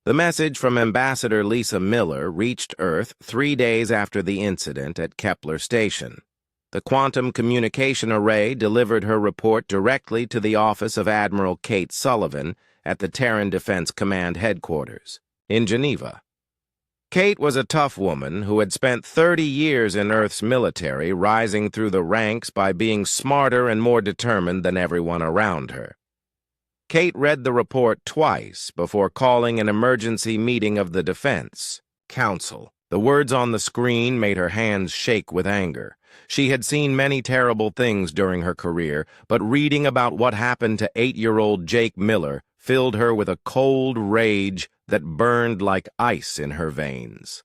The message from Ambassador Lisa Miller reached Earth 3 days after the incident at Kepler Station. The Quantum Communication Array delivered her report directly to the office of Admiral Kate Sullivan at the Terran Defense Command headquarters in Geneva. Kate was a tough woman who had spent 30 years in Earth's military, rising through the ranks by being smarter and more determined than everyone around her. Kate read the report twice before calling an emergency meeting of the Defense Council. The words on the screen made her hands shake with anger. She had seen many terrible things during her career, but reading about what happened to 8-year-old Jake Miller filled her with a cold rage that burned like ice in her veins.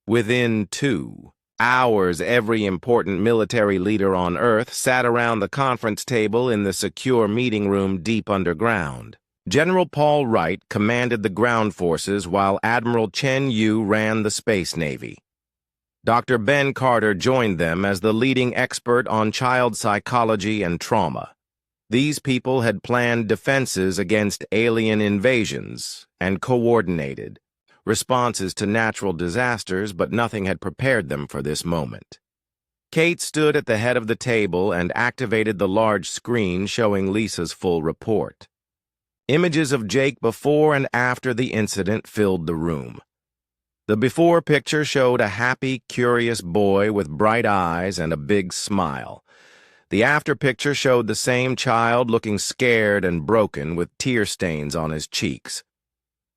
Within 2 hours, every important military leader on Earth sat around the conference table in the secure meeting room deep underground. General Paul Wright commanded the ground forces while Admiral Chen Yu ran the Space Navy. Dr. Ben Carter joined them as the leading expert on child psychology and trauma. These people had planned defenses against alien invasions and coordinated responses to natural disasters, but nothing had prepared them for this moment. Kate stood at the head of the table and activated the large screen showing Lisa's full report. Images of Jake before and after the incident filled the room. The before picture showed a happy, curious boy with bright eyes and a big smile. The after picture showed the same child looking scared and broken with tear stains on his cheeks.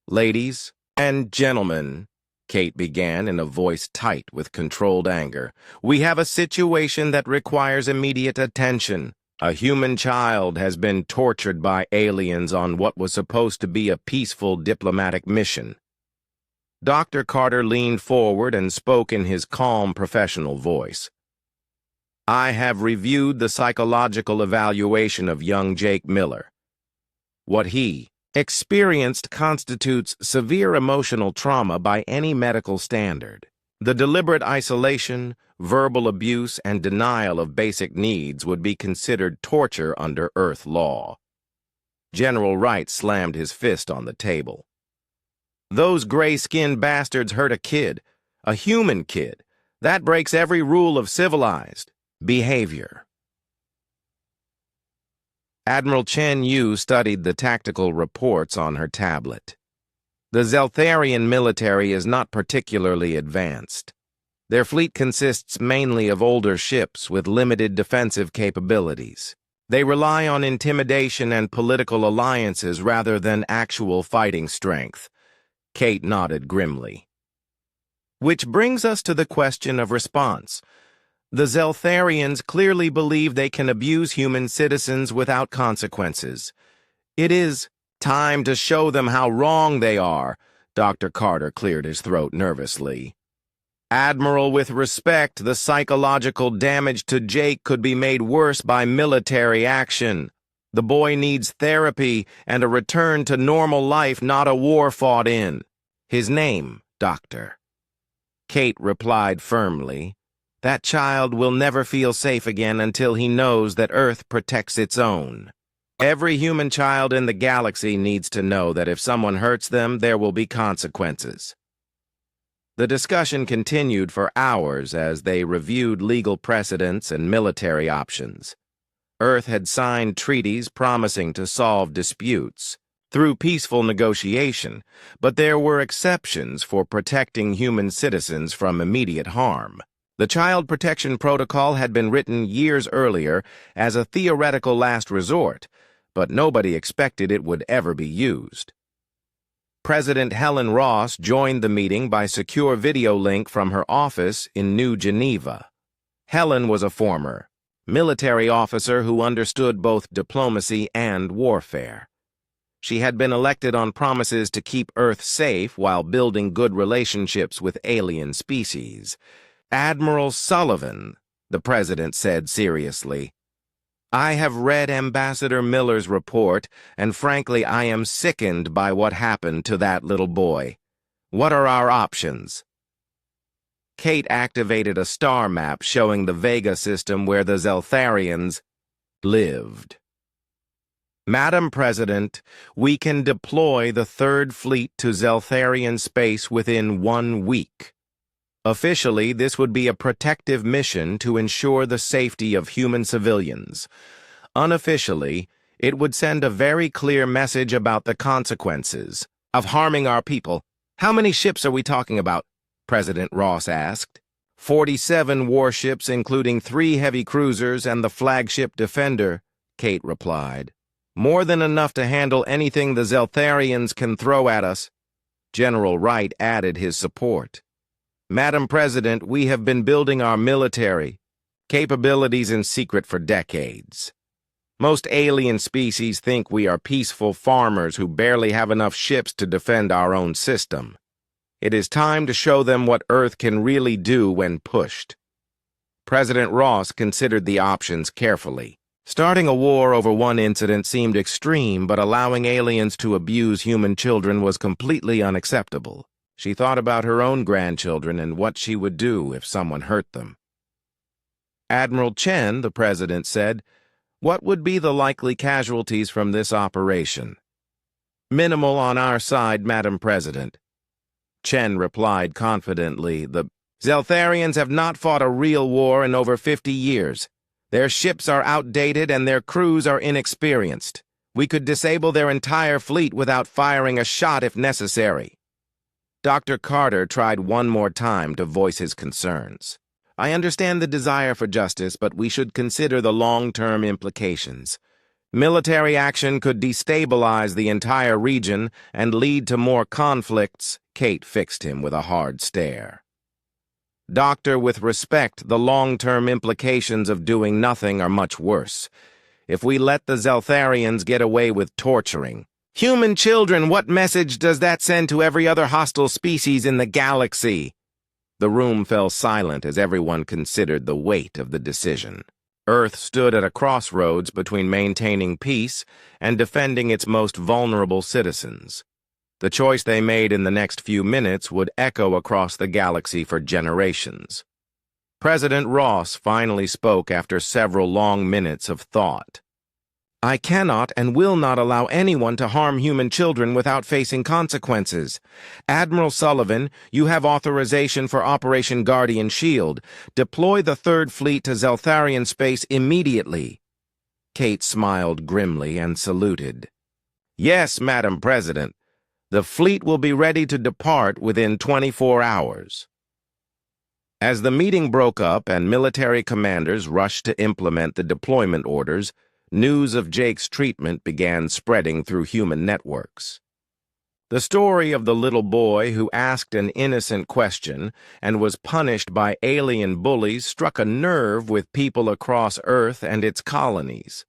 "Ladies and gentlemen," Kate began in a voice tight with controlled anger, "we have a situation that requires immediate attention. A human child has been tortured by aliens on what was supposed to be a peaceful diplomatic mission." Dr. Carter leaned forward and spoke in his calm professional voice. "I have reviewed the psychological evaluation of young Jake Miller. What he experienced constitutes severe emotional trauma by any medical standard. The deliberate isolation, verbal abuse, and denial of basic needs would be considered torture under Earth law." General Wright slammed his fist on the table. "Those gray-skinned bastards hurt a kid, a human kid. That breaks every rule of civilized behavior." Admiral Chen Yu studied the tactical reports on her tablet. The Zeltharian military is not particularly advanced. Their fleet consists mainly of older ships with limited defensive capabilities. They rely on intimidation and political alliances rather than actual fighting strength. Kate nodded grimly. "Which brings us to the question of response. The Zeltharians clearly believe they can abuse human citizens without consequences. It is time to show them how wrong they are." Dr. Carter cleared his throat nervously. "Admiral, with respect, the psychological damage to Jake could be made worse by military action. The boy needs therapy and a return to normal life, not a war fought in. His name, Doctor." Kate replied firmly, "That child will never feel safe again until he knows that Earth protects its own. Every human child in the galaxy needs to know that if someone hurts them, there will be consequences." The discussion continued for hours as they reviewed legal precedents and military options. Earth had signed treaties promising to solve disputes through peaceful negotiation, but there were exceptions for protecting human citizens from immediate harm. The Child Protection Protocol had been written years earlier as a theoretical last resort, but nobody expected it would ever be used. President Helen Ross joined the meeting by secure video link from her office in New Geneva. Helen was a former military officer who understood both diplomacy and warfare. She had been elected on promises to keep Earth safe while building good relationships with alien species. "Admiral Sullivan," the president said seriously, "I have read Ambassador Miller's report, and frankly I am sickened by what happened to that little boy. What are our options?" Kate activated a star map showing the Vega system where the Zeltharians lived. Madam President, we can deploy the Third Fleet to Zeltharian space within 1 week. Officially, this would be a protective mission to ensure the safety of human civilians. Unofficially, it would send a very clear message about the consequences of harming our people. How many ships are we talking about? President Ross asked. 47 warships, including 3 heavy cruisers and the flagship Defender, Kate replied. More than enough to handle anything the Zeltharians can throw at us. General Wright added his support. Madam President, we have been building our military capabilities in secret for decades. Most alien species think we are peaceful farmers who barely have enough ships to defend our own system. It is time to show them what Earth can really do when pushed. President Ross considered the options carefully. Starting a war over one incident seemed extreme, but allowing aliens to abuse human children was completely unacceptable. She thought about her own grandchildren and what she would do if someone hurt them. Admiral Chen, the president said, what would be the likely casualties from this operation? Minimal on our side, Madam President. Chen replied confidently, the Zeltharians have not fought a real war in over 50 years. Their ships are outdated and their crews are inexperienced. We could disable their entire fleet without firing a shot if necessary. Dr. Carter tried one more time to voice his concerns. I understand the desire for justice, but we should consider the long-term implications. Military action could destabilize the entire region and lead to more conflicts. Kate fixed him with a hard stare. Doctor, with respect, the long-term implications of doing nothing are much worse. If we let the Zeltharians get away with torturing human children, what message does that send to every other hostile species in the galaxy? The room fell silent as everyone considered the weight of the decision. Earth stood at a crossroads between maintaining peace and defending its most vulnerable citizens. The choice they made in the next few minutes would echo across the galaxy for generations. President Ross finally spoke after several long minutes of thought. I cannot and will not allow anyone to harm human children without facing consequences. Admiral Sullivan, you have authorization for Operation Guardian Shield. Deploy the Third Fleet to Zeltharian space immediately. Kate smiled grimly and saluted. Yes, Madam President. The fleet will be ready to depart within 24 hours. As the meeting broke up and military commanders rushed to implement the deployment orders, news of Jake's treatment began spreading through human networks. The story of the little boy who asked an innocent question and was punished by alien bullies struck a nerve with people across Earth and its colonies.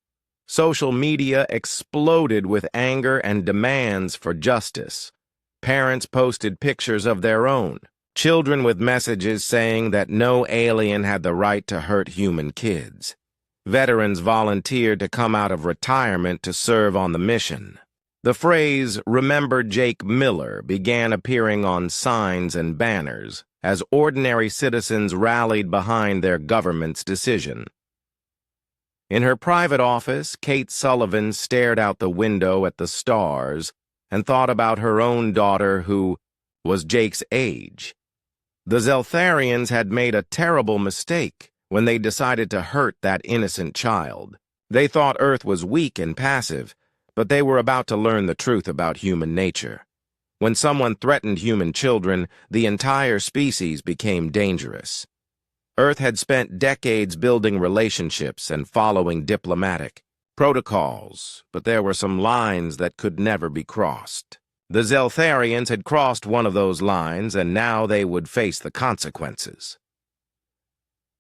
Social media exploded with anger and demands for justice. Parents posted pictures of their own, children with messages saying that no alien had the right to hurt human kids. Veterans volunteered to come out of retirement to serve on the mission. The phrase, "Remember Jake Miller," began appearing on signs and banners as ordinary citizens rallied behind their government's decision. In her private office, Kate Sullivan stared out the window at the stars and thought about her own daughter who was Jake's age. The Zeltharians had made a terrible mistake when they decided to hurt that innocent child. They thought Earth was weak and passive, but they were about to learn the truth about human nature. When someone threatened human children, the entire species became dangerous. Earth had spent decades building relationships and following diplomatic protocols, but there were some lines that could never be crossed. The Zeltharians had crossed one of those lines, and now they would face the consequences.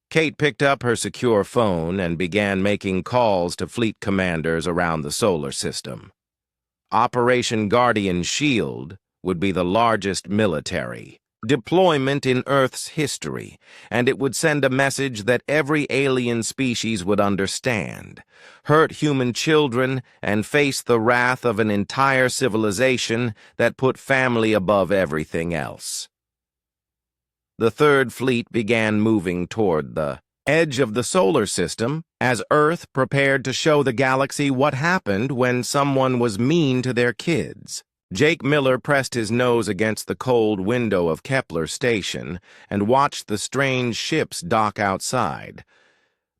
Kate picked up her secure phone and began making calls to fleet commanders around the solar system. Operation Guardian Shield would be the largest military deployment in Earth's history, and it would send a message that every alien species would understand, hurt human children, and face the wrath of an entire civilization that put family above everything else. The Third Fleet began moving toward the edge of the solar system, as Earth prepared to show the galaxy what happened when someone was mean to their kids. Jake Miller pressed his nose against the cold window of Kepler Station and watched the strange ships dock outside.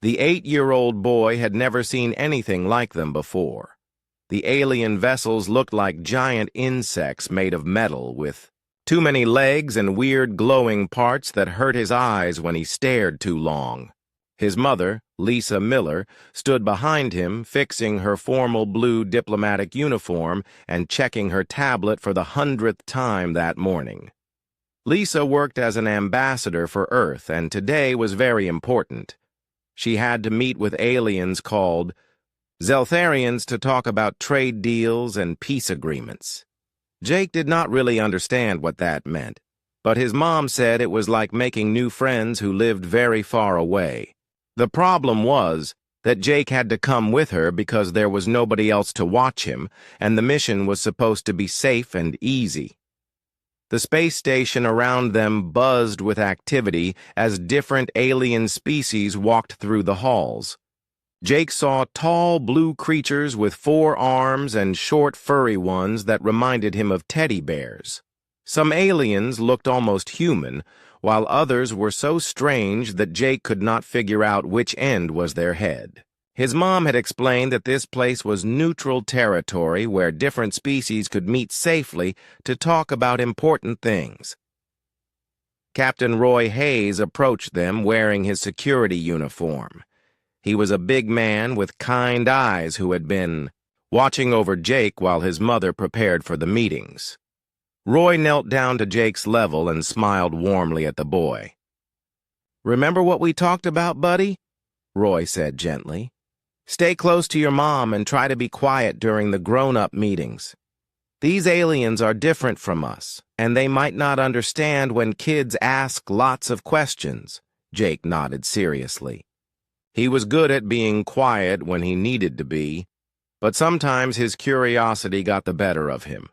The 8-year-old boy had never seen anything like them before. The alien vessels looked like giant insects made of metal with too many legs and weird glowing parts that hurt his eyes when he stared too long. His mother, Lisa Miller, stood behind him, fixing her formal blue diplomatic uniform and checking her tablet for the 100th time that morning. Lisa worked as an ambassador for Earth, and today was very important. She had to meet with aliens called Zeltharians to talk about trade deals and peace agreements. Jake did not really understand what that meant, but his mom said it was like making new friends who lived very far away. The problem was that Jake had to come with her because there was nobody else to watch him, and the mission was supposed to be safe and easy. The space station around them buzzed with activity as different alien species walked through the halls. Jake saw tall blue creatures with 4 arms and short furry ones that reminded him of teddy bears. Some aliens looked almost human, while others were so strange that Jake could not figure out which end was their head. His mom had explained that this place was neutral territory where different species could meet safely to talk about important things. Captain Roy Hayes approached them wearing his security uniform. He was a big man with kind eyes who had been watching over Jake while his mother prepared for the meetings. Roy knelt down to Jake's level and smiled warmly at the boy. "Remember what we talked about, buddy?" Roy said gently. "Stay close to your mom and try to be quiet during the grown-up meetings. These aliens are different from us, and they might not understand when kids ask lots of questions." Jake nodded seriously. He was good at being quiet when he needed to be, but sometimes his curiosity got the better of him.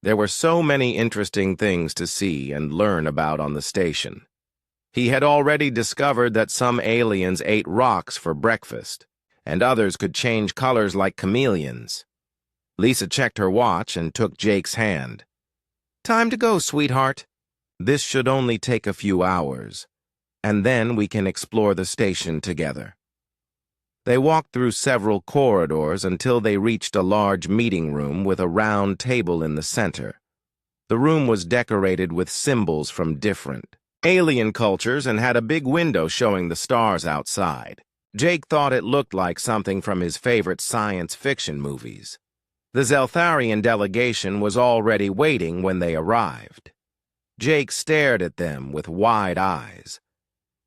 There were so many interesting things to see and learn about on the station. He had already discovered that some aliens ate rocks for breakfast, and others could change colors like chameleons. Lisa checked her watch and took Jake's hand. "Time to go, sweetheart. This should only take a few hours, and then we can explore the station together." They walked through several corridors until they reached a large meeting room with a round table in the center. The room was decorated with symbols from different alien cultures and had a big window showing the stars outside. Jake thought it looked like something from his favorite science fiction movies. The Zeltharian delegation was already waiting when they arrived. Jake stared at them with wide eyes.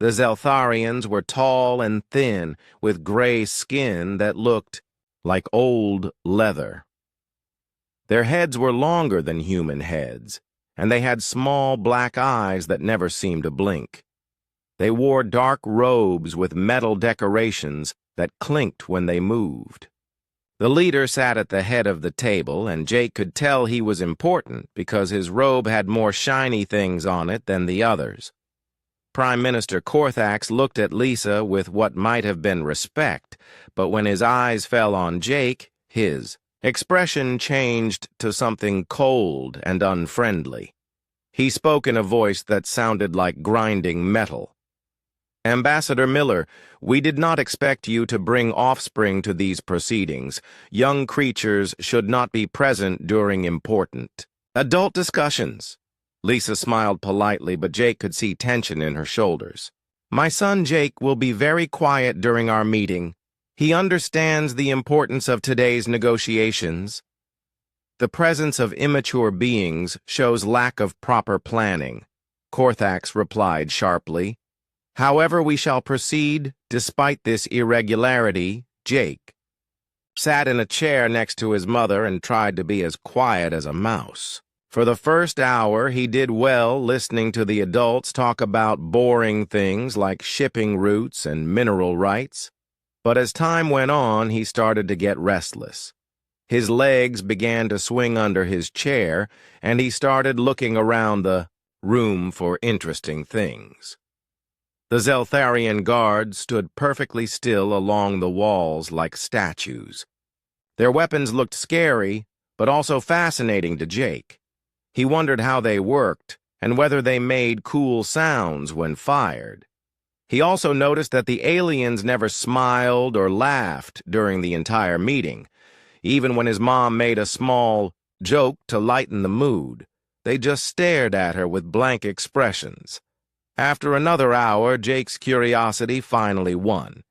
The Zeltharians were tall and thin, with gray skin that looked like old leather. Their heads were longer than human heads, and they had small black eyes that never seemed to blink. They wore dark robes with metal decorations that clinked when they moved. The leader sat at the head of the table, and Jake could tell he was important because his robe had more shiny things on it than the others. Prime Minister Korthax looked at Lisa with what might have been respect, but when his eyes fell on Jake, his expression changed to something cold and unfriendly. He spoke in a voice that sounded like grinding metal. "Ambassador Miller, we did not expect you to bring offspring to these proceedings. Young creatures should not be present during important adult discussions." Lisa smiled politely, but Jake could see tension in her shoulders. "My son Jake will be very quiet during our meeting. He understands the importance of today's negotiations. The presence of immature beings shows lack of proper planning," Korthax replied sharply. "However, we shall proceed despite this irregularity." Jake sat in a chair next to his mother and tried to be as quiet as a mouse. For the first hour, he did well listening to the adults talk about boring things like shipping routes and mineral rights. But as time went on, he started to get restless. His legs began to swing under his chair, and he started looking around the room for interesting things. The Zeltharian guards stood perfectly still along the walls like statues. Their weapons looked scary, but also fascinating to Jake. He wondered how they worked and whether they made cool sounds when fired. He also noticed that the aliens never smiled or laughed during the entire meeting. Even when his mom made a small joke to lighten the mood, they just stared at her with blank expressions. After another hour, Jake's curiosity finally won.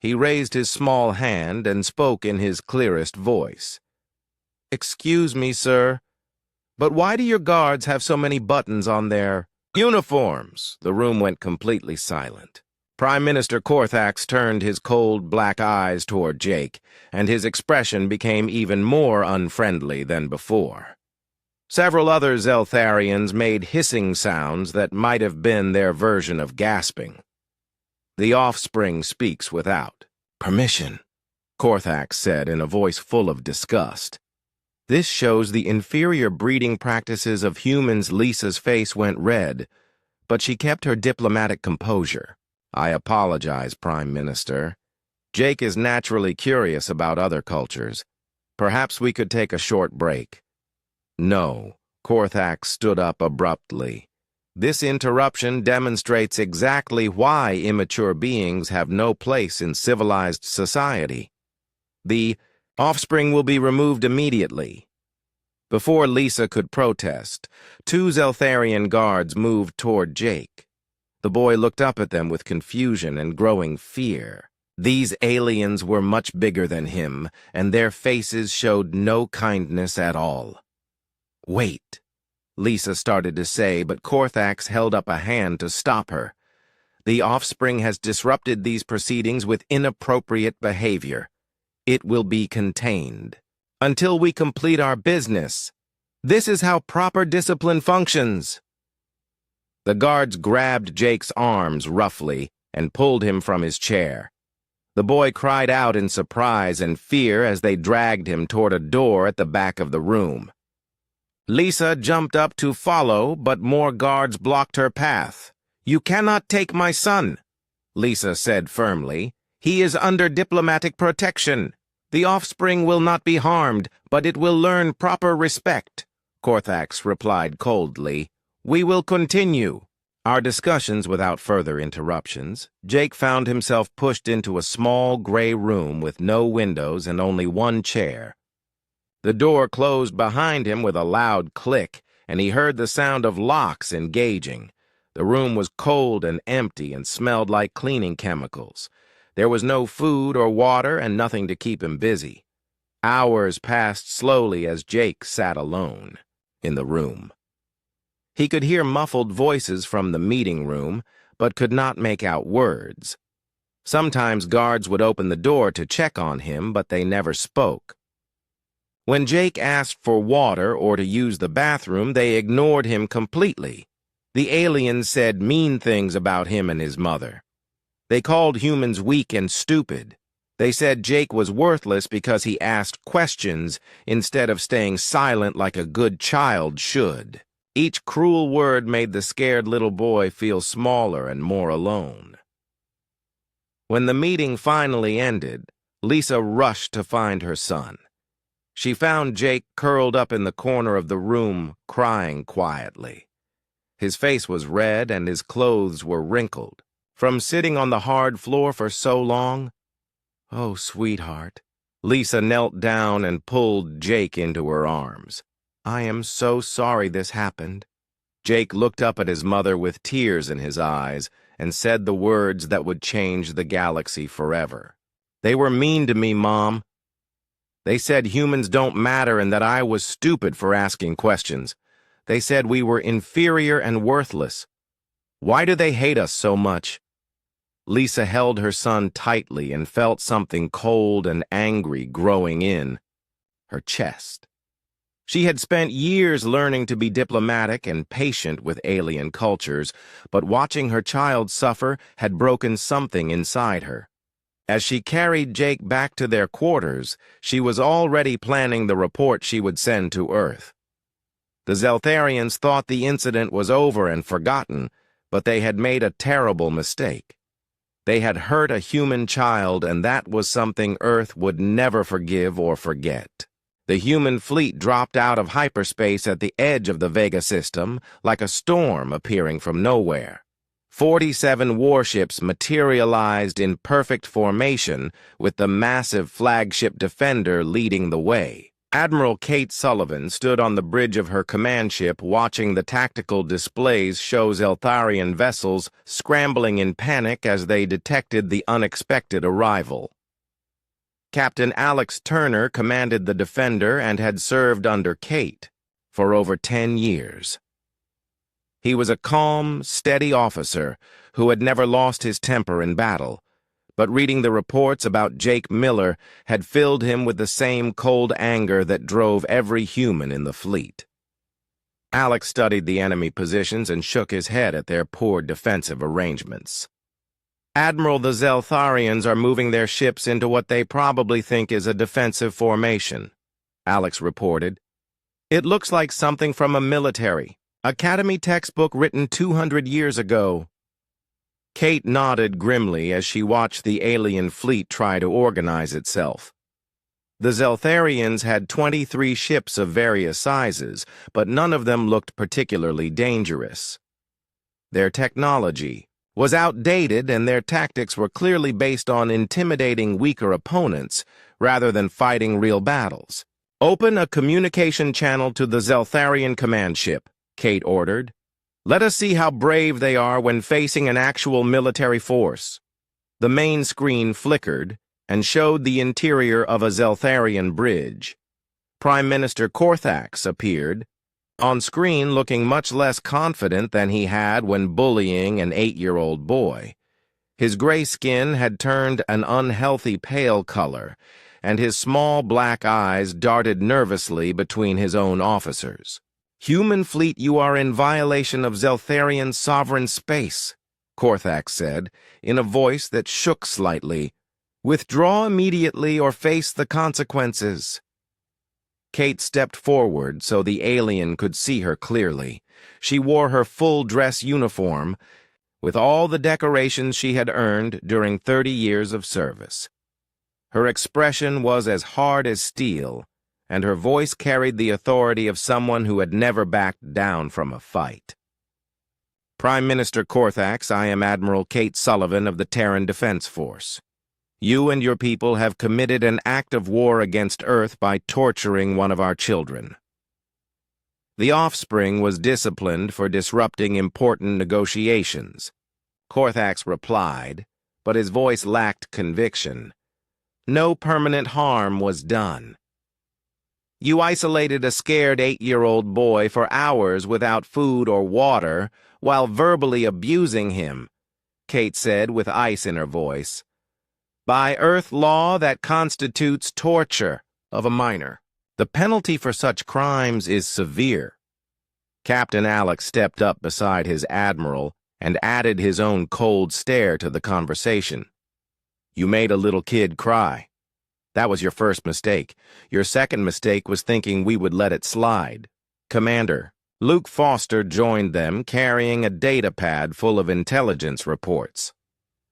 He raised his small hand and spoke in his clearest voice. "Excuse me, sir, but why do your guards have so many buttons on their uniforms?" The room went completely silent. Prime Minister Korthax turned his cold black eyes toward Jake, and his expression became even more unfriendly than before. Several other Zeltharians made hissing sounds that might have been their version of gasping. "The offspring speaks without permission," Korthax said in a voice full of disgust. "This shows the inferior breeding practices of humans." Lisa's face went red, but she kept her diplomatic composure. "I apologize, Prime Minister. Jake is naturally curious about other cultures. Perhaps we could take a short break." "No," Korthax stood up abruptly. "This interruption demonstrates exactly why immature beings have no place in civilized society. The offspring will be removed immediately." Before Lisa could protest, two Zeltharian guards moved toward Jake. The boy looked up at them with confusion and growing fear. These aliens were much bigger than him, and their faces showed no kindness at all. "Wait," Lisa started to say, but Korthax held up a hand to stop her. "The offspring has disrupted these proceedings with inappropriate behavior. It will be contained until we complete our business. This is how proper discipline functions." The guards grabbed Jake's arms roughly and pulled him from his chair. The boy cried out in surprise and fear as they dragged him toward a door at the back of the room. Lisa jumped up to follow, but more guards blocked her path. "You cannot take my son," Lisa said firmly. "He is under diplomatic protection. The offspring will not be harmed, but it will learn proper respect," Korthax replied coldly. "We will continue our discussions without further interruptions. Jake found himself pushed into a small gray room with no windows and only one chair. The door closed behind him with a loud click, and he heard the sound of locks engaging. The room was cold and empty and smelled like cleaning chemicals. There was no food or water and nothing to keep him busy. Hours passed slowly as Jake sat alone in the room. He could hear muffled voices from the meeting room, but could not make out words. Sometimes guards would open the door to check on him, but they never spoke. When Jake asked for water or to use the bathroom, they ignored him completely. The aliens said mean things about him and his mother. They called humans weak and stupid. They said Jake was worthless because he asked questions instead of staying silent like a good child should. Each cruel word made the scared little boy feel smaller and more alone. When the meeting finally ended, Lisa rushed to find her son. She found Jake curled up in the corner of the room, crying quietly. His face was red and his clothes were wrinkled from sitting on the hard floor for so long. "Oh, sweetheart." Lisa knelt down and pulled Jake into her arms. "I am so sorry this happened." Jake looked up at his mother with tears in his eyes and said the words that would change the galaxy forever. "They were mean to me, Mom. They said humans don't matter and that I was stupid for asking questions. They said we were inferior and worthless. Why do they hate us so much?" Lisa held her son tightly and felt something cold and angry growing in her chest. She had spent years learning to be diplomatic and patient with alien cultures, but watching her child suffer had broken something inside her. As she carried Jake back to their quarters, she was already planning the report she would send to Earth. The Zeltharians thought the incident was over and forgotten, But they had made a terrible mistake. They had hurt a human child, and that was something Earth would never forgive or forget. The human fleet dropped out of hyperspace at the edge of the Vega system like a storm appearing from nowhere. 47 warships materialized in perfect formation, with the massive flagship Defender leading the way. Admiral Kate Sullivan stood on the bridge of her command ship watching the tactical displays show Zeltharian vessels scrambling in panic as they detected the unexpected arrival. Captain Alex Turner commanded the Defender and had served under Kate for over 10 years. He was a calm, steady officer who had never lost his temper in battle, but reading the reports about Jake Miller had filled him with the same cold anger that drove every human in the fleet. Alex studied the enemy positions and shook his head at their poor defensive arrangements. Admiral, the Zeltharians are moving their ships into what they probably think is a defensive formation, Alex reported. It looks like something from a military academy textbook written 200 years ago. Kate nodded grimly as she watched the alien fleet try to organize itself. The Zeltharians had 23 ships of various sizes, but none of them looked particularly dangerous. Their technology was outdated, and their tactics were clearly based on intimidating weaker opponents rather than fighting real battles. "Open a communication channel to the Zeltharian command ship," Kate ordered. "Let us see how brave they are when facing an actual military force." The main screen flickered and showed the interior of a Zeltharian bridge. Prime Minister Korthax appeared, on screen looking much less confident than he had when bullying an 8-year-old boy. His gray skin had turned an unhealthy pale color, and his small black eyes darted nervously between his own officers. "Human fleet, you are in violation of Zeltharian sovereign space," Korthax said, in a voice that shook slightly. "Withdraw immediately or face the consequences." Kate stepped forward so the alien could see her clearly. She wore her full dress uniform, with all the decorations she had earned during 30 years of service. Her expression was as hard as steel, and her voice carried the authority of someone who had never backed down from a fight. "Prime Minister Korthax, I am Admiral Kate Sullivan of the Terran Defense Force. You and your people have committed an act of war against Earth by torturing one of our children." The offspring was disciplined for disrupting important negotiations. Korthax replied, but his voice lacked conviction. "No permanent harm was done. You isolated a scared 8-year-old boy for hours without food or water while verbally abusing him," Kate said with ice in her voice. "By Earth law, that constitutes torture of a minor. The penalty for such crimes is severe." Captain Alex stepped up beside his admiral and added his own cold stare to the conversation. "You made a little kid cry. That was your first mistake. Your second mistake was thinking we would let it slide." "Commander." Luke Foster joined them, carrying a data pad full of intelligence reports.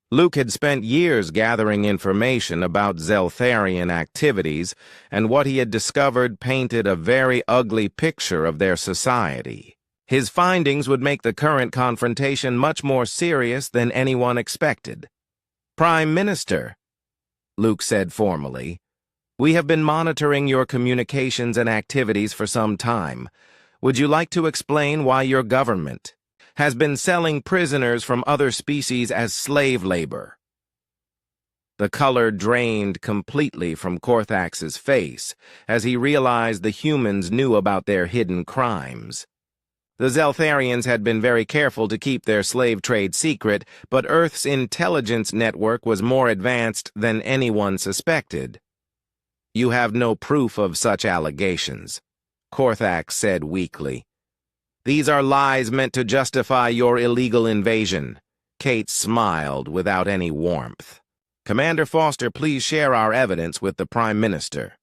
Luke had spent years gathering information about Zeltharian activities, and what he had discovered painted a very ugly picture of their society. His findings would make the current confrontation much more serious than anyone expected. "Prime Minister," Luke said formally, "we have been monitoring your communications and activities for some time. Would you like to explain why your government has been selling prisoners from other species as slave labor?" The color drained completely from Korthax's face as he realized the humans knew about their hidden crimes. The Zeltharians had been very careful to keep their slave trade secret, but Earth's intelligence network was more advanced than anyone suspected. "You have no proof of such allegations," Korthax said weakly. "These are lies meant to justify your illegal invasion." Kate smiled without any warmth. "Commander Foster, please share our evidence with the Prime Minister."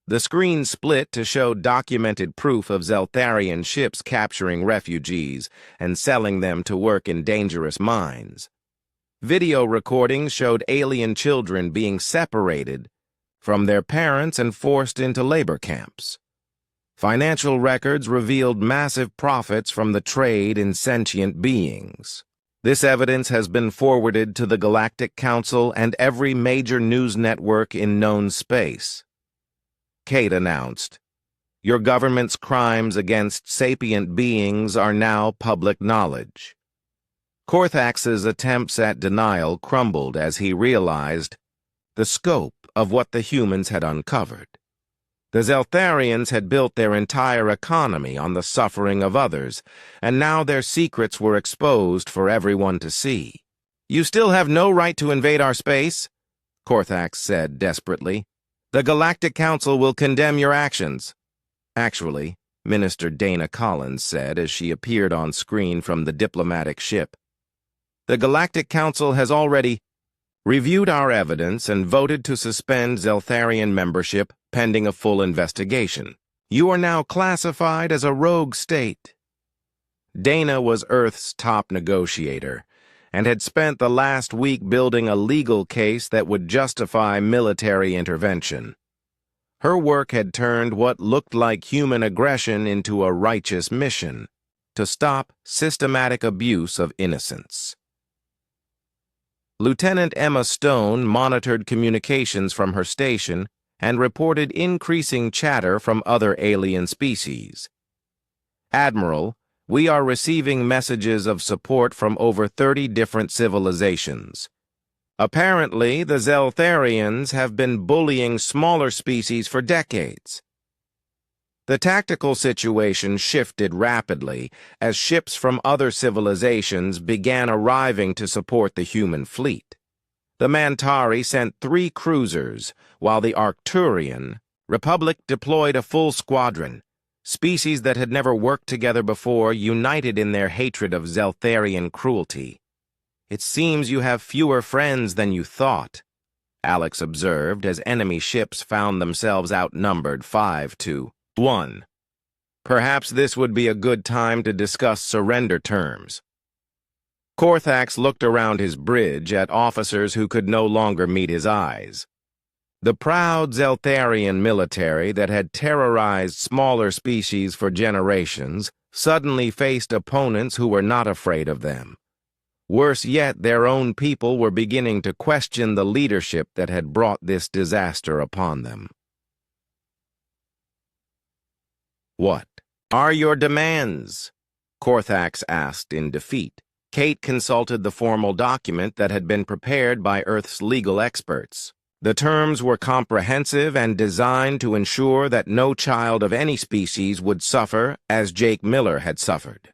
The screen split to show documented proof of Zeltharian ships capturing refugees and selling them to work in dangerous mines. Video recordings showed alien children being separated from their parents and forced into labor camps. Financial records revealed massive profits from the trade in sentient beings. This evidence has been forwarded to the Galactic Council and every major news network in known space. Kate announced, "Your government's crimes against sapient beings are now public knowledge." Korthax's attempts at denial crumbled as he realized the scope of what the humans had uncovered. The Zeltharians had built their entire economy on the suffering of others, and now their secrets were exposed for everyone to see. "You still have no right to invade our space," Korthax said desperately. "The Galactic Council will condemn your actions." "Actually," Minister Dana Collins said as she appeared on screen from the diplomatic ship, "the Galactic Council has already reviewed our evidence and voted to suspend Zeltharian membership pending a full investigation. You are now classified as a rogue state." Dana was Earth's top negotiator and had spent the last week building a legal case that would justify military intervention. Her work had turned what looked like human aggression into a righteous mission to stop systematic abuse of innocence. Lieutenant Emma Stone monitored communications from her station and reported increasing chatter from other alien species. "Admiral, we are receiving messages of support from over 30 different civilizations. Apparently, the Zeltharians have been bullying smaller species for decades." The tactical situation shifted rapidly as ships from other civilizations began arriving to support the human fleet. The Mantari sent 3 cruisers, while the Arcturian Republic deployed a full squadron. Species that had never worked together before united in their hatred of Zeltharian cruelty. "It seems you have fewer friends than you thought," Alex observed as enemy ships found themselves outnumbered 5-1. "Perhaps this would be a good time to discuss surrender terms." Korthax looked around his bridge at officers who could no longer meet his eyes. The proud Zeltharian military that had terrorized smaller species for generations suddenly faced opponents who were not afraid of them. Worse yet, their own people were beginning to question the leadership that had brought this disaster upon them. "What are your demands?" Korthax asked in defeat. Kate consulted the formal document that had been prepared by Earth's legal experts. The terms were comprehensive and designed to ensure that no child of any species would suffer as Jake Miller had suffered.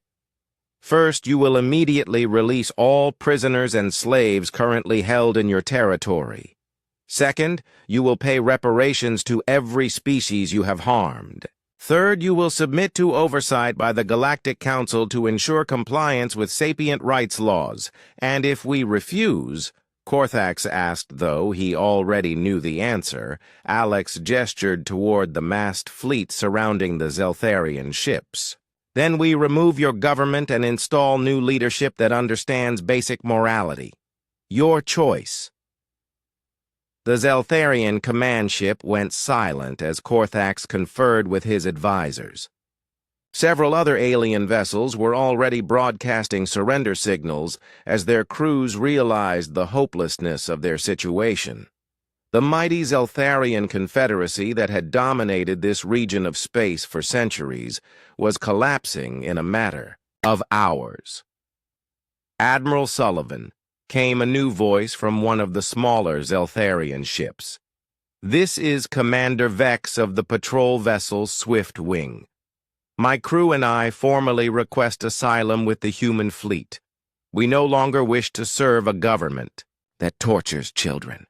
"First, you will immediately release all prisoners and slaves currently held in your territory. Second, you will pay reparations to every species you have harmed. Third, you will submit to oversight by the Galactic Council to ensure compliance with sapient rights laws, and if we refuse," Korthax asked, though he already knew the answer. Alex gestured toward the massed fleet surrounding the Zeltharian ships. "Then we remove your government and install new leadership that understands basic morality. Your choice." The Zeltharian command ship went silent as Korthax conferred with his advisors. Several other alien vessels were already broadcasting surrender signals as their crews realized the hopelessness of their situation. The mighty Zeltharian Confederacy that had dominated this region of space for centuries was collapsing in a matter of hours. "Admiral Sullivan," came a new voice from one of the smaller Zeltharian ships. "This is Commander Vex of the patrol vessel Swift Wing. My crew and I formally request asylum with the human fleet. We no longer wish to serve a government that tortures children."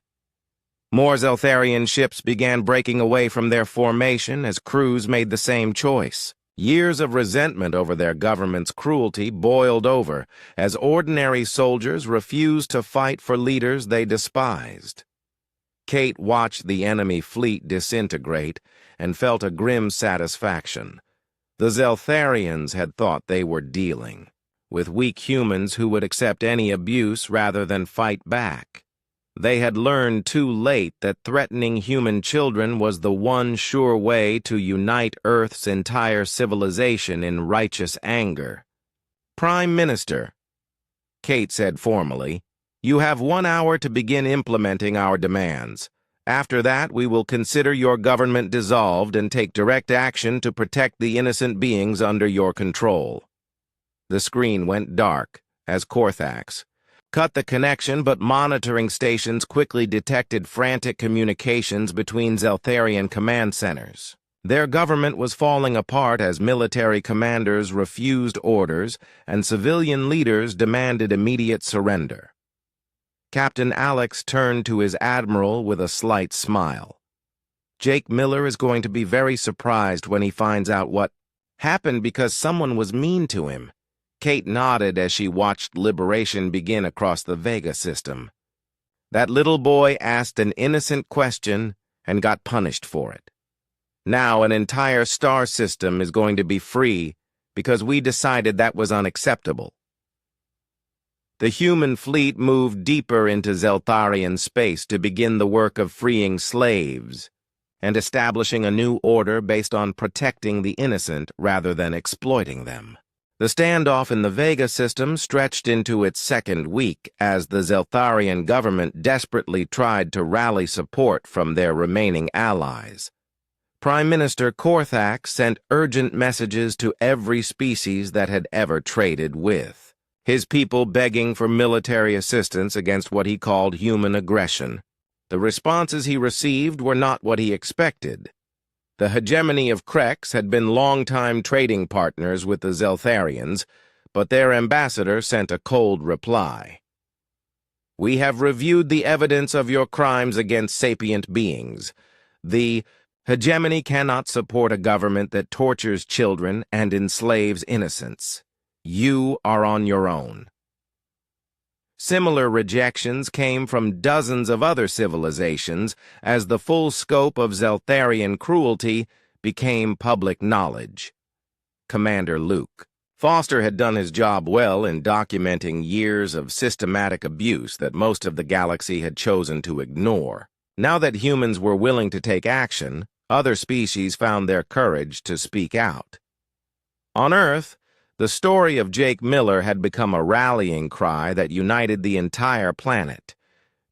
More Zeltharian ships began breaking away from their formation as crews made the same choice. Years of resentment over their government's cruelty boiled over as ordinary soldiers refused to fight for leaders they despised. Kate watched the enemy fleet disintegrate and felt a grim satisfaction. The Zeltharians had thought they were dealing with weak humans who would accept any abuse rather than fight back. They had learned too late that threatening human children was the one sure way to unite Earth's entire civilization in righteous anger. "Prime Minister," Kate said formally, "you have 1 hour to begin implementing our demands. After that, we will consider your government dissolved and take direct action to protect the innocent beings under your control." The screen went dark as Korthax cut the connection, but monitoring stations quickly detected frantic communications between Zeltharian command centers. Their government was falling apart as military commanders refused orders and civilian leaders demanded immediate surrender. Captain Alex turned to his admiral with a slight smile. "Jake Miller is going to be very surprised when he finds out what happened because someone was mean to him." Kate nodded as she watched liberation begin across the Vega system. That little boy asked an innocent question and got punished for it. Now an entire star system is going to be free because we decided that was unacceptable. The human fleet moved deeper into Zeltharian space to begin the work of freeing slaves and establishing a new order based on protecting the innocent rather than exploiting them. The standoff in the Vega system stretched into its second week as the Zeltharian government desperately tried to rally support from their remaining allies. Prime Minister Korthax sent urgent messages to every species that had ever traded with his people, begging for military assistance against what he called human aggression. The responses he received were not what he expected. The hegemony of Krex had been longtime trading partners with the Zeltharians, but their ambassador sent a cold reply. "We have reviewed the evidence of your crimes against sapient beings. The hegemony cannot support a government that tortures children and enslaves innocents. You are on your own." Similar rejections came from dozens of other civilizations as the full scope of Zeltharian cruelty became public knowledge. Commander Luke Foster had done his job well in documenting years of systematic abuse that most of the galaxy had chosen to ignore. Now that humans were willing to take action, other species found their courage to speak out. On Earth, the story of Jake Miller had become a rallying cry that united the entire planet.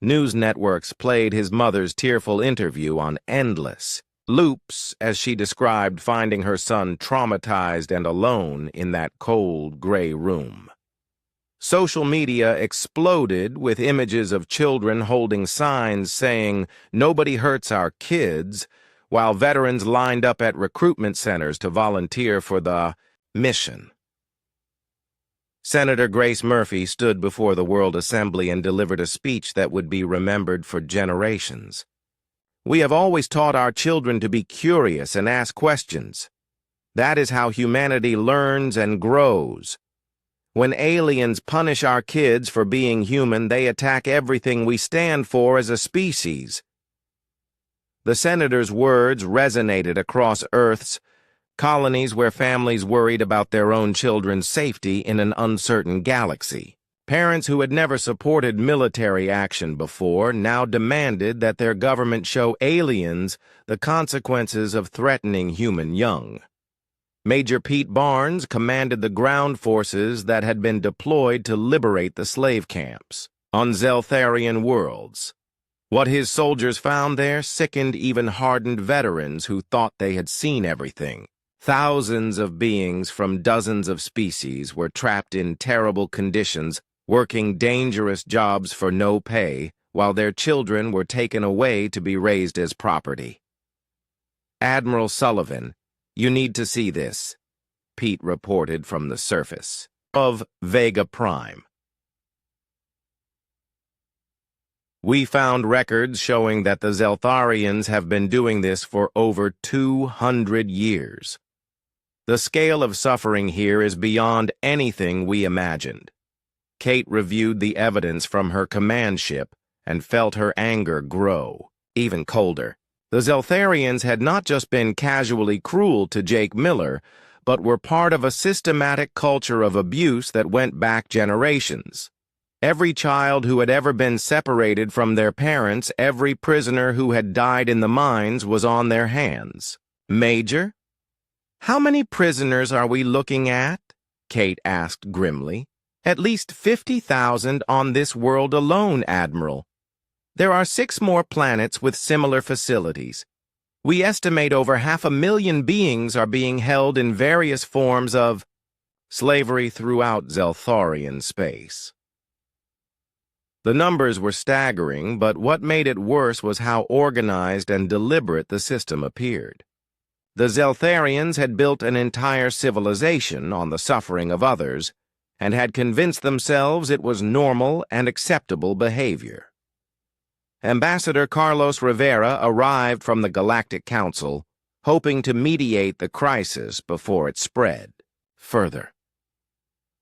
News networks played his mother's tearful interview on endless loops as she described finding her son traumatized and alone in that cold, gray room. Social media exploded with images of children holding signs saying, "Nobody hurts our kids," while veterans lined up at recruitment centers to volunteer for the mission. Senator Grace Murphy stood before the World Assembly and delivered a speech that would be remembered for generations. "We have always taught our children to be curious and ask questions. That is how humanity learns and grows. When aliens punish our kids for being human, they attack everything we stand for as a species." The senator's words resonated across Earth's colonies where families worried about their own children's safety in an uncertain galaxy. Parents who had never supported military action before now demanded that their government show aliens the consequences of threatening human young. Major Pete Barnes commanded the ground forces that had been deployed to liberate the slave camps on Zeltharian worlds. What his soldiers found there sickened even hardened veterans who thought they had seen everything. Thousands of beings from dozens of species were trapped in terrible conditions, working dangerous jobs for no pay, while their children were taken away to be raised as property. "Admiral Sullivan, you need to see this," Pete reported from the surface of Vega Prime. "We found records showing that the Zeltharians have been doing this for over 200 years. The scale of suffering here is beyond anything we imagined." Kate reviewed the evidence from her command ship and felt her anger grow. Even colder, the Zeltharians had not just been casually cruel to Jake Miller, but were part of a systematic culture of abuse that went back generations. Every child who had ever been separated from their parents, every prisoner who had died in the mines was on their hands. Major? How many prisoners are we looking at? Kate asked grimly. At least 50,000 on this world alone, Admiral. There are 6 more planets with similar facilities. We estimate over 500,000 beings are being held in various forms of slavery throughout Zeltharian space. The numbers were staggering, but what made it worse was how organized and deliberate the system appeared. The Zeltharians had built an entire civilization on the suffering of others, and had convinced themselves it was normal and acceptable behavior. Ambassador Carlos Rivera arrived from the Galactic Council, hoping to mediate the crisis before it spread further.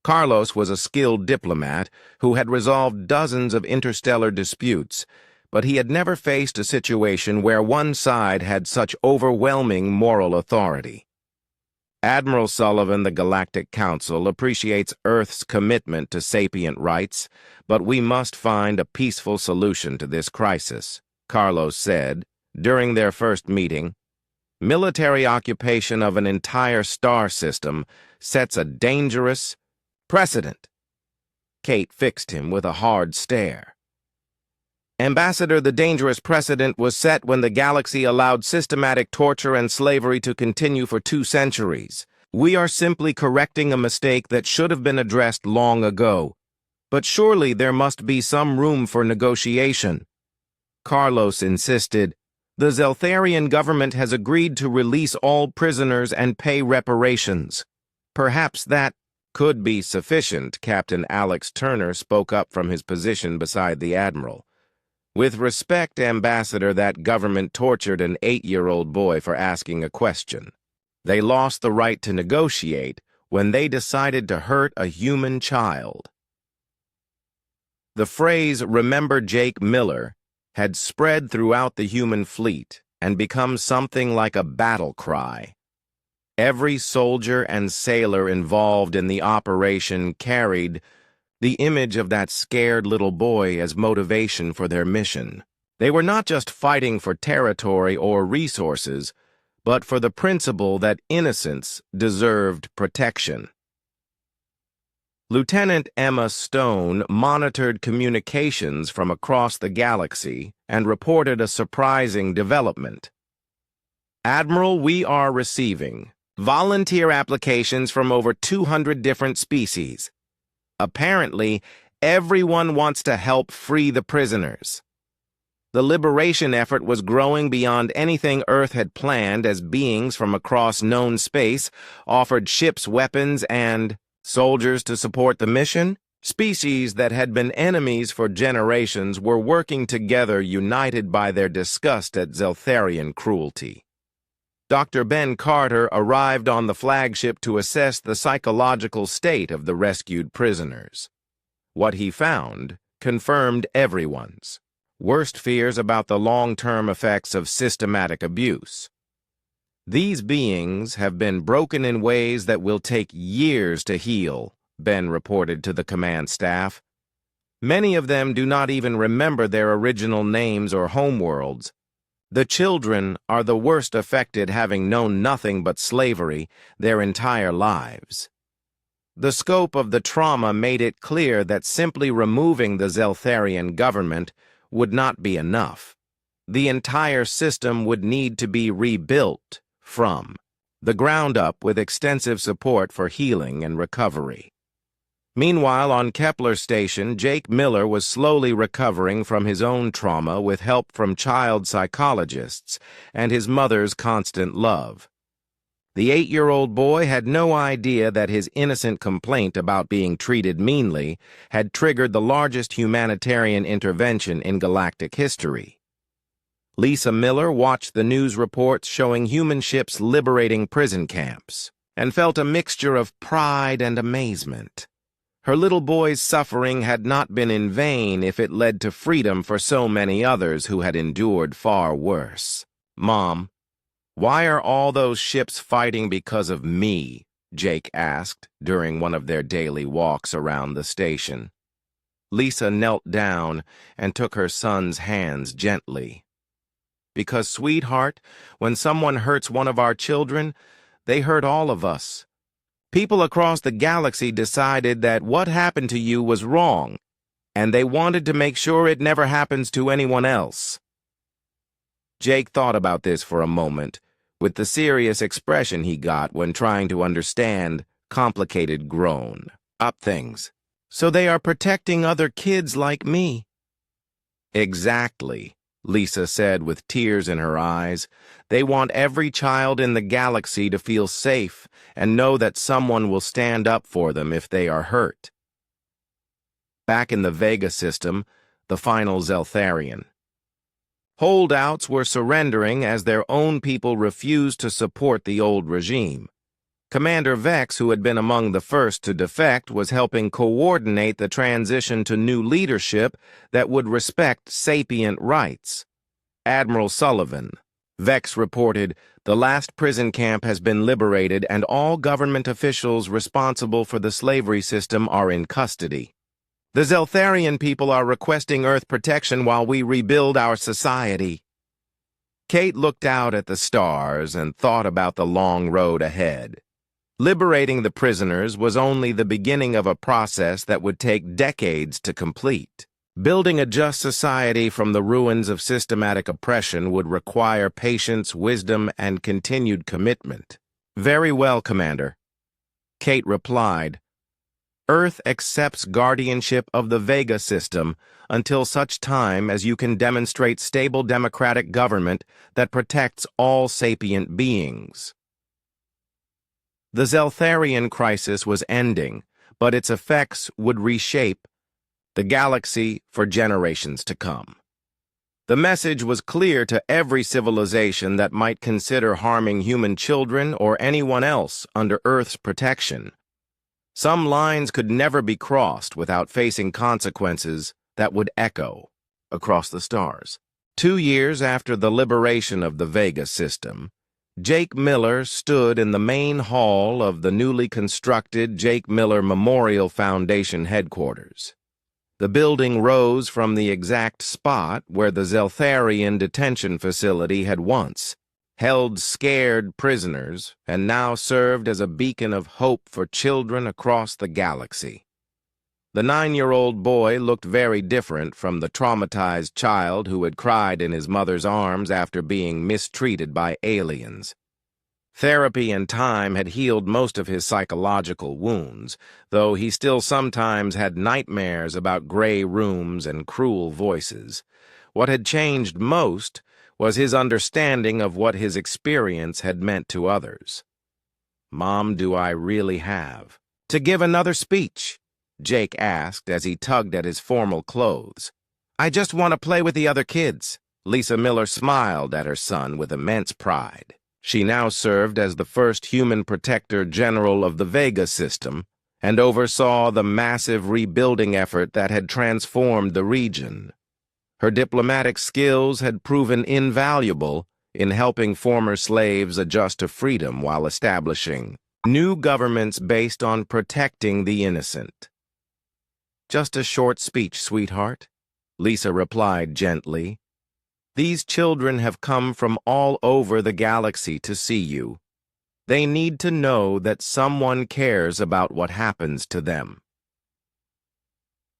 Carlos was a skilled diplomat who had resolved dozens of interstellar disputes, but he had never faced a situation where one side had such overwhelming moral authority. Admiral Sullivan, the Galactic Council, appreciates Earth's commitment to sapient rights, but we must find a peaceful solution to this crisis, Carlos said during their first meeting. Military occupation of an entire star system sets a dangerous precedent. Kate fixed him with a hard stare. Ambassador, the dangerous precedent was set when the galaxy allowed systematic torture and slavery to continue for 2 centuries. We are simply correcting a mistake that should have been addressed long ago. But surely there must be some room for negotiation. Carlos insisted. The Zeltharian government has agreed to release all prisoners and pay reparations. Perhaps that could be sufficient, Captain Alex Turner spoke up from his position beside the Admiral. With respect, Ambassador, that government tortured an 8-year-old boy for asking a question. They lost the right to negotiate when they decided to hurt a human child. The phrase, "Remember Jake Miller," had spread throughout the human fleet and become something like a battle cry. Every soldier and sailor involved in the operation carried the image of that scared little boy as motivation for their mission. They were not just fighting for territory or resources, but for the principle that innocence deserved protection. Lieutenant Emma Stone monitored communications from across the galaxy and reported a surprising development. Admiral, we are receiving volunteer applications from over 200 different species. Apparently, everyone wants to help free the prisoners. The liberation effort was growing beyond anything Earth had planned as beings from across known space offered ships weapons and soldiers to support the mission. Species that had been enemies for generations were working together, united by their disgust at Zeltharian cruelty. Dr. Ben Carter arrived on the flagship to assess the psychological state of the rescued prisoners. What he found confirmed everyone's worst fears about the long-term effects of systematic abuse. These beings have been broken in ways that will take years to heal, Ben reported to the command staff. Many of them do not even remember their original names or homeworlds. The children are the worst affected, having known nothing but slavery their entire lives. The scope of the trauma made it clear that simply removing the Zeltharian government would not be enough. The entire system would need to be rebuilt from the ground up with extensive support for healing and recovery. Meanwhile, on Kepler Station, Jake Miller was slowly recovering from his own trauma with help from child psychologists and his mother's constant love. The 8-year-old boy had no idea that his innocent complaint about being treated meanly had triggered the largest humanitarian intervention in galactic history. Lisa Miller watched the news reports showing human ships liberating prison camps and felt a mixture of pride and amazement. Her little boy's suffering had not been in vain if it led to freedom for so many others who had endured far worse. "Mom, why are all those ships fighting because of me?" Jake asked during one of their daily walks around the station. Lisa knelt down and took her son's hands gently. "Because, sweetheart, when someone hurts one of our children, they hurt all of us. People across the galaxy decided that what happened to you was wrong, and they wanted to make sure it never happens to anyone else." Jake thought about this for a moment, with the serious expression he got when trying to understand complicated grown-up things. "So they are protecting other kids like me." "Exactly," Lisa said with tears in her eyes. "They want every child in the galaxy to feel safe and know that someone will stand up for them if they are hurt." Back in the Vega system, the final Zeltharian. Holdouts were surrendering as their own people refused to support the old regime. Commander Vex, who had been among the first to defect, was helping coordinate the transition to new leadership that would respect sapient rights. Admiral Sullivan. Vex reported, "The last prison camp has been liberated and all government officials responsible for the slavery system are in custody. The Zeltharian people are requesting Earth protection while we rebuild our society." Kate looked out at the stars and thought about the long road ahead. Liberating the prisoners was only the beginning of a process that would take decades to complete. Building a just society from the ruins of systematic oppression would require patience, wisdom, and continued commitment. "Very well, Commander." Kate replied, "Earth accepts guardianship of the Vega system until such time as you can demonstrate stable democratic government that protects all sapient beings." The Zeltharian crisis was ending, but its effects would reshape the galaxy for generations to come. The message was clear to every civilization that might consider harming human children or anyone else under Earth's protection. Some lines could never be crossed without facing consequences that would echo across the stars. 2 years after the liberation of the Vega system, Jake Miller stood in the main hall of the newly constructed Jake Miller Memorial Foundation headquarters. The building rose from the exact spot where the Zeltharian detention facility had once held scared prisoners and now served as a beacon of hope for children across the galaxy. The 9-year-old boy looked very different from the traumatized child who had cried in his mother's arms after being mistreated by aliens. Therapy and time had healed most of his psychological wounds, though he still sometimes had nightmares about gray rooms and cruel voices. What had changed most was his understanding of what his experience had meant to others. "Mom, do I really have to give another speech?" Jake asked as he tugged at his formal clothes. "I just want to play with the other kids." Lisa Miller smiled at her son with immense pride. She now served as the first human protector general of the Vega system and oversaw the massive rebuilding effort that had transformed the region. Her diplomatic skills had proven invaluable in helping former slaves adjust to freedom while establishing new governments based on protecting the innocent. "Just a short speech, sweetheart," Lisa replied gently. "These children have come from all over the galaxy to see you. They need to know that someone cares about what happens to them."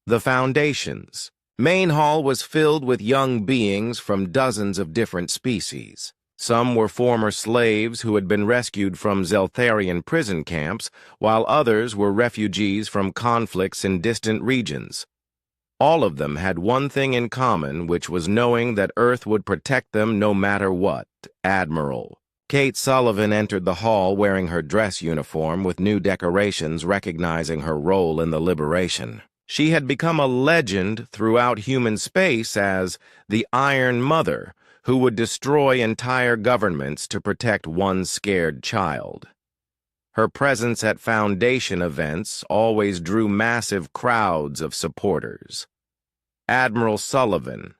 The Foundations. Main Hall was filled with young beings from dozens of different species. Some were former slaves who had been rescued from Zeltharian prison camps, while others were refugees from conflicts in distant regions. All of them had one thing in common, which was knowing that Earth would protect them no matter what. Admiral Kate Sullivan entered the hall wearing her dress uniform with new decorations recognizing her role in the liberation. She had become a legend throughout human space as the Iron Mother, who would destroy entire governments to protect one scared child. Her presence at Foundation events always drew massive crowds of supporters. "Admiral Sullivan,"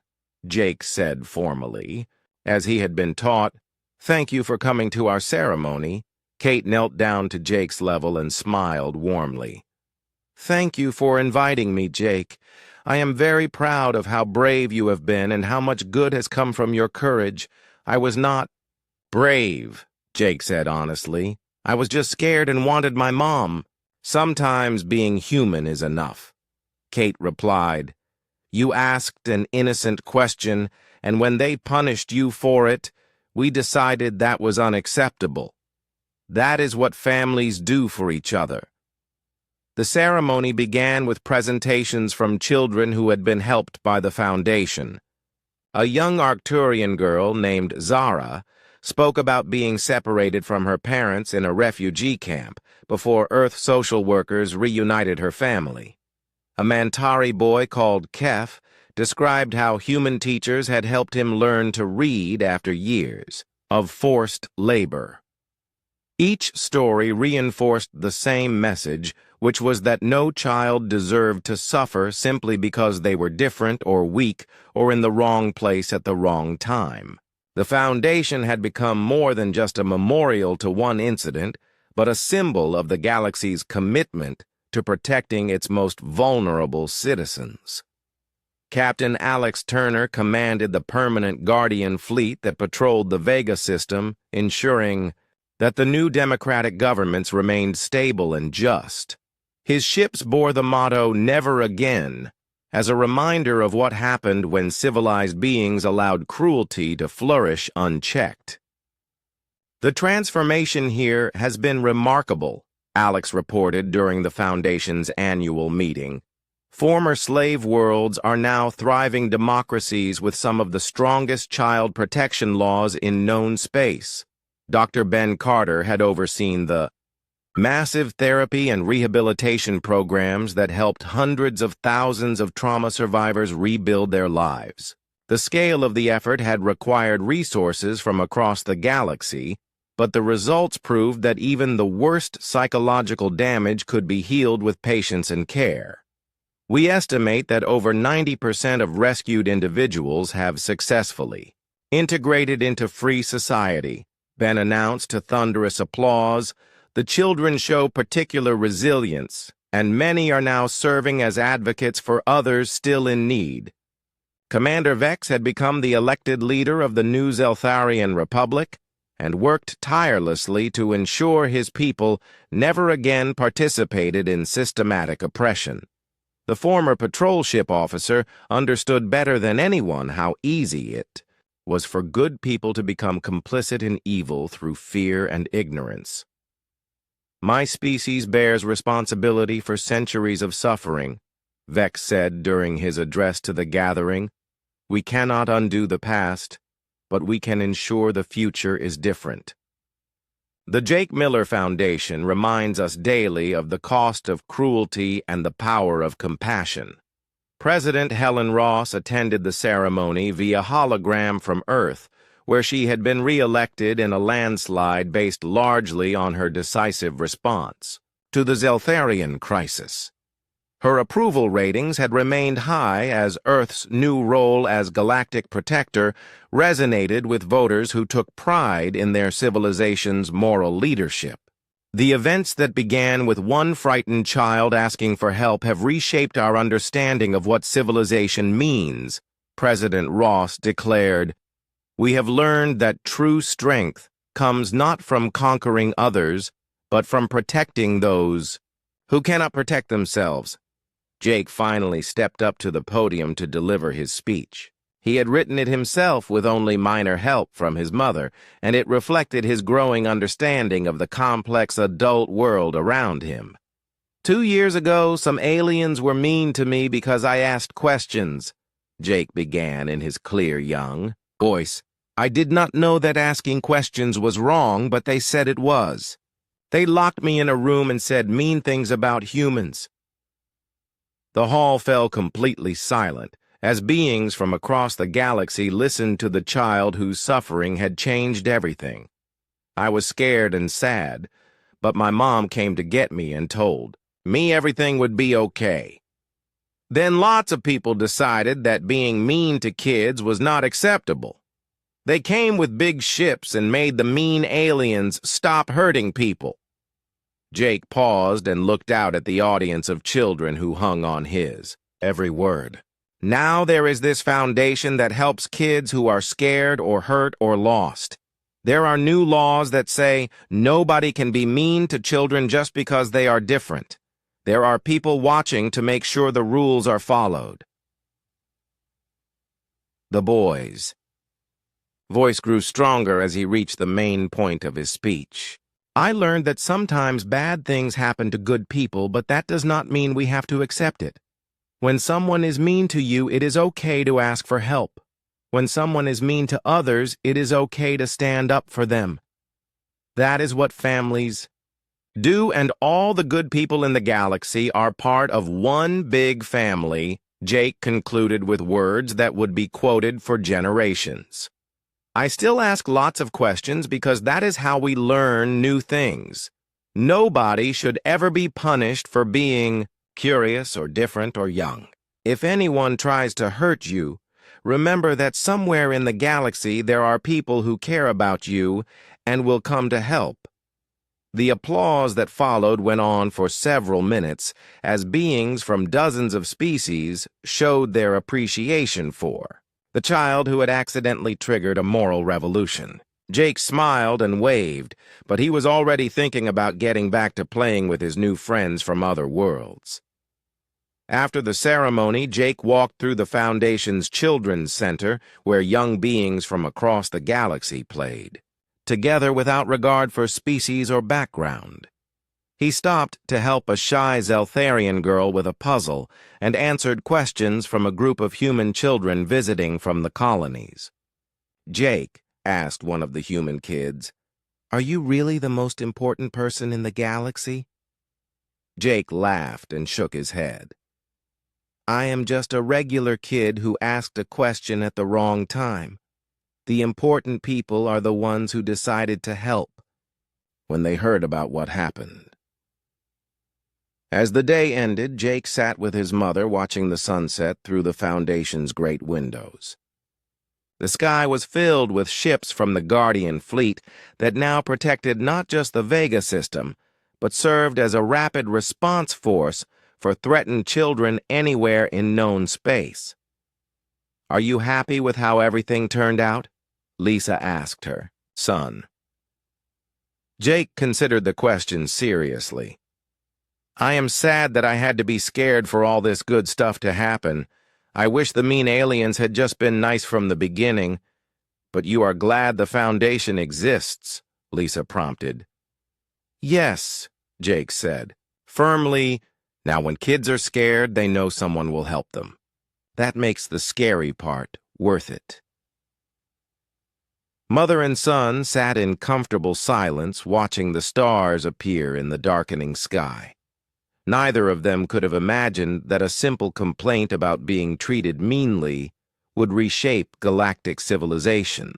Jake said formally, as he had been taught, "thank you for coming to our ceremony." Kate knelt down to Jake's level and smiled warmly. "Thank you for inviting me, Jake. I am very proud of how brave you have been and how much good has come from your courage. I was not brave," Jake said honestly. "I was just scared and wanted my mom." "Sometimes being human is enough," Kate replied. "You asked an innocent question, and when they punished you for it, we decided that was unacceptable. That is what families do for each other." The ceremony began with presentations from children who had been helped by the Foundation. A young Arcturian girl named Zara spoke about being separated from her parents in a refugee camp before Earth social workers reunited her family. A Mantari boy called Kef described how human teachers had helped him learn to read after years of forced labor. Each story reinforced the same message, which was that no child deserved to suffer simply because they were different or weak or in the wrong place at the wrong time. The Foundation had become more than just a memorial to one incident, but a symbol of the galaxy's commitment to protecting its most vulnerable citizens. Captain Alex Turner commanded the permanent Guardian fleet that patrolled the Vega system, ensuring that the new democratic governments remained stable and just. His ships bore the motto, "Never Again," as a reminder of what happened when civilized beings allowed cruelty to flourish unchecked. "The transformation here has been remarkable," Alex reported during the Foundation's annual meeting. "Former slave worlds are now thriving democracies with some of the strongest child protection laws in known space." Dr. Ben Carter had overseen the massive therapy and rehabilitation programs that helped hundreds of thousands of trauma survivors rebuild their lives. The scale of the effort had required resources from across the galaxy, but the results proved that even the worst psychological damage could be healed with patience and care. "We estimate that over 90% of rescued individuals have successfully integrated into free society," Ben announced to thunderous applause. "The children show particular resilience, and many are now serving as advocates for others still in need." Commander Vex had become the elected leader of the new Zeltharian Republic and worked tirelessly to ensure his people never again participated in systematic oppression. The former patrol ship officer understood better than anyone how easy it was for good people to become complicit in evil through fear and ignorance. "My species bears responsibility for centuries of suffering," Vex said during his address to the gathering. "We cannot undo the past, but we can ensure the future is different." The Jake Miller Foundation reminds us daily of the cost of cruelty and the power of compassion. President Helen Ross attended the ceremony via hologram from Earth, where she had been re-elected in a landslide based largely on her decisive response to the Zeltharian crisis. Her approval ratings had remained high as Earth's new role as galactic protector resonated with voters who took pride in their civilization's moral leadership. "The events that began with one frightened child asking for help have reshaped our understanding of what civilization means," President Ross declared. "We have learned that true strength comes not from conquering others, but from protecting those who cannot protect themselves." Jake finally stepped up to the podium to deliver his speech. He had written it himself with only minor help from his mother, and it reflected his growing understanding of the complex adult world around him. 2 years ago, some aliens were mean to me because I asked questions," Jake began in his clear young voice. "I did not know that asking questions was wrong, but they said it was. They locked me in a room and said mean things about humans." The hall fell completely silent as beings from across the galaxy listened to the child whose suffering had changed everything. I was scared and sad, but my mom came to get me and told me everything would be okay. Then lots of people decided that being mean to kids was not acceptable. They came with big ships and made the mean aliens stop hurting people. Jake paused and looked out at the audience of children who hung on his every word. Now there is this foundation that helps kids who are scared or hurt or lost. There are new laws that say nobody can be mean to children just because they are different. There are people watching to make sure the rules are followed. The boys. Voice grew stronger as he reached the main point of his speech. I learned that sometimes bad things happen to good people, but that does not mean we have to accept it. When someone is mean to you, it is okay to ask for help. When someone is mean to others, it is okay to stand up for them. That is what families do, and all the good people in the galaxy are part of one big family, Jake concluded with words that would be quoted for generations. I still ask lots of questions because that is how we learn new things. Nobody should ever be punished for being curious or different or young. If anyone tries to hurt you, remember that somewhere in the galaxy there are people who care about you and will come to help. The applause that followed went on for several minutes as beings from dozens of species showed their appreciation for the child who had accidentally triggered a moral revolution. Jake smiled and waved, but he was already thinking about getting back to playing with his new friends from other worlds. After the ceremony, Jake walked through the Foundation's Children's Center, where young beings from across the galaxy played, together without regard for species or background. He stopped to help a shy Zeltharian girl with a puzzle and answered questions from a group of human children visiting from the colonies. Jake asked one of the human kids, "Are you really the most important person in the galaxy?" Jake laughed and shook his head. "I am just a regular kid who asked a question at the wrong time. The important people are the ones who decided to help when they heard about what happened." As the day ended, Jake sat with his mother watching the sunset through the Foundation's great windows. The sky was filled with ships from the Guardian fleet that now protected not just the Vega system, but served as a rapid response force for threatened children anywhere in known space. "Are you happy with how everything turned out?" Lisa asked her son. Jake considered the question seriously. "I am sad that I had to be scared for all this good stuff to happen. I wish the mean aliens had just been nice from the beginning. But you are glad the Foundation exists," Lisa prompted. "Yes," Jake said, firmly. Now when kids are scared, they know someone will help them. That makes the scary part worth it. Mother and son sat in comfortable silence, watching the stars appear in the darkening sky. Neither of them could have imagined that a simple complaint about being treated meanly would reshape galactic civilization,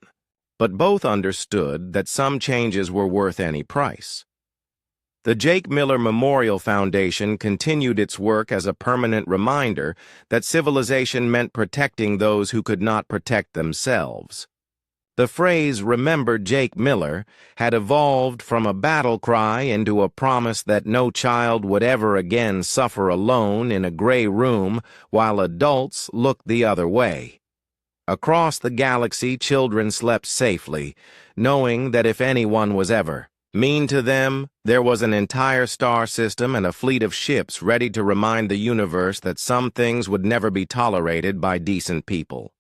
but both understood that some changes were worth any price. The Jake Miller Memorial Foundation continued its work as a permanent reminder that civilization meant protecting those who could not protect themselves. The phrase "Remember Jake Miller" had evolved from a battle cry into a promise that no child would ever again suffer alone in a gray room while adults looked the other way. Across the galaxy, children slept safely, knowing that if anyone was ever mean to them, there was an entire star system and a fleet of ships ready to remind the universe that some things would never be tolerated by decent people.